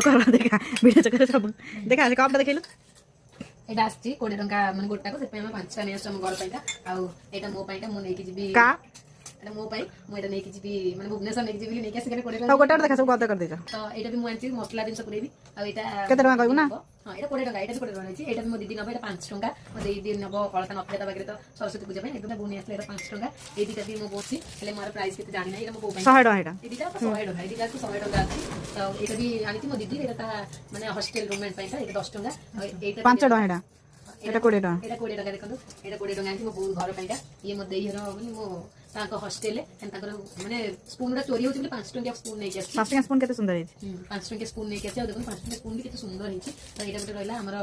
कर देखा वीडियो चक्कर सब देखा कपटा देखैलु एटा आछि 20 टंका माने गोटा को से पे हम 5टा नै आछम घर पैका आ एटा मो पैका मो नै कि जीबी का एटा मो पै मो एटा नै कि जीबी माने भुवनेश्वर नै कि जीबी नै कि से 20 तो गोटा देखा सब गद कर देछ तो एटा भी मो आछि मसला दिन सब पुरेबी आ एटा केते टका कहबु ना हां एटा 20 टंका एटा भी 20 टंका अछि एटा मो दीदी नबे एटा 5 टंका मो दीदी नबो कळता नफे ता बागरे तो सरस्वती पूजा पे एटा बुनी आसले एटा 5 टंका ए दीटा भी मो बोछि हेले मोर प्राइस केते जानि नै एटा मो बो 100 टका एटा ए दीटा 100 टका ए दीटा को 100 टका अछि तो एटा भी आनि थी मो दीदी एटा माने हॉस्टल रूममेट पैसा एटा 10 टंका एटा 5 टका एटा एटा 20 टका एटा 20 टका देखंतु एटा 20 टका आनि मो बो घर पैका ये मो देई हरो बोली मो ताको हॉस्टल एन ताकर माने स्पून रा चोरी होछि बोली 5 टंका स्पून नै के अछि 5 टका स्पून केते सुंदर है 5 टंका स्पून नै के अछि देखो 5 टंका स्पून भी केते सुंदर है तो एटा गोटे रहला हमर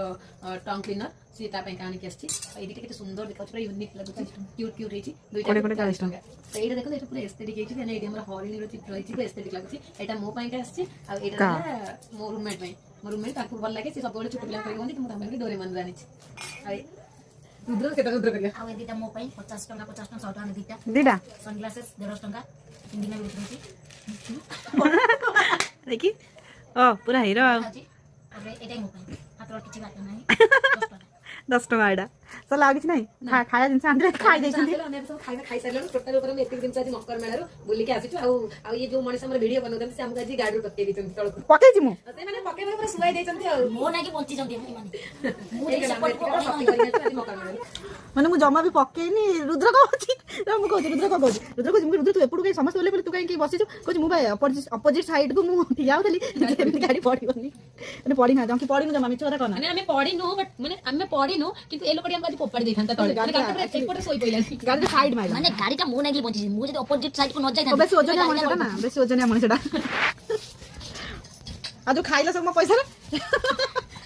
टंग क्लीनर सी ता पे कानी के अछि ए दिटा केते सुंदर देखा पूरा यूनिक लागु क्यूट क्यूट है दुइटा 40 टंका तो एटा देखो एटा पूरा एस्थेटिक है एने एटा हमर हॉरिन रो चित्र है पूरा एस्थेटिक लागु एटा मो पाई के अछि आ एटा मो रूममेट में मो रूममेट ताकू भल लागे से सब गोटे छोट पिला करी होंदी त हम डोरेमन जानि छी रुद्र केटा रुद्र करिया आ ए दिटा मो पाई 50 टंका 100 टंका दिटा दीदा सनग्लासेस 150 टंका इंडिना बिथरछि देखि ओ पूरा हीरो अबे एटाई मो पाई हातरो किछि बात नाही 10 टका एटा चल आ किछ नाही खाया जिंस आंद्रे खाइ दैछन्ती हम सब खाइबा खाइ सारलो टोटल ऊपर में एतिक दिन आज मकर मेळारो बुली के आसिछु आ ये जो मनिस हमर वीडियो बनौतन से हमका जी गाडी पक्के दिछन्ती तळको पके जिमु से माने पक्के पूरा सुवाई दैछन्ती आ मो नाकी बंची जंती माने मु एक सपोर्ट पक्के करि आज मकर मेळारो माने मु जमा भी पकेनी रुद्र कहछि मु कहछि रुद्र कहछि रुद्र तू एपडु के समस्त बोले तू काई की बसिछु कहछि मु भाई अपोजिट साइड को मु ठिया होतली जेमि गाडी पडिबनी माने पडी ना जंकी पडी मु जमा मिछ करा माने हमें पडी नो बट माने हमें पडी नो किंतु ए लोकडी हम आज पोपड़ी देखांता तळे गाडी पूरा एक पटे सोई पइला गाडी साइड माइला माने गाडीटा मो नाकी बंची मु जदी अपोजिट साइड को न जाय बेसी ओजनिया मनिसटा ना बेसी ओजनिया मनिसटा आ जो खाइला सब म पैसा रे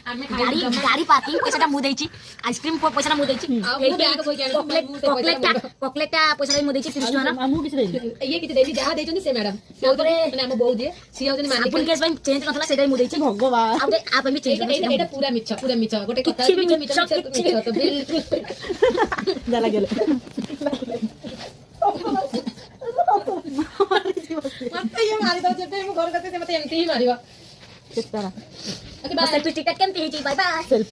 गाड़ी गाड़ी पार्किंग पैसाटा मु देछि आइसक्रीम पैसाटा मु देछि चॉकलेटटा पैसाटा मु देछि 30 टका मु किछ देली ये किछ देली जहा देछन से मैडम से माने हम बहु जे सी होजन मालिक अपन केस भाई चेंज नथला सेटा मु देछि भगवान आबे आप भी चेंज एटा पूरा मिछ गोटे कथा मिछ तो बिल्कुल जाला गेले मत ये मारी दो जब हम घर करते मते एमती ही मारिबा किस तरह ओके बाय सेल्फी टिकट केमती हेछि बाय बाय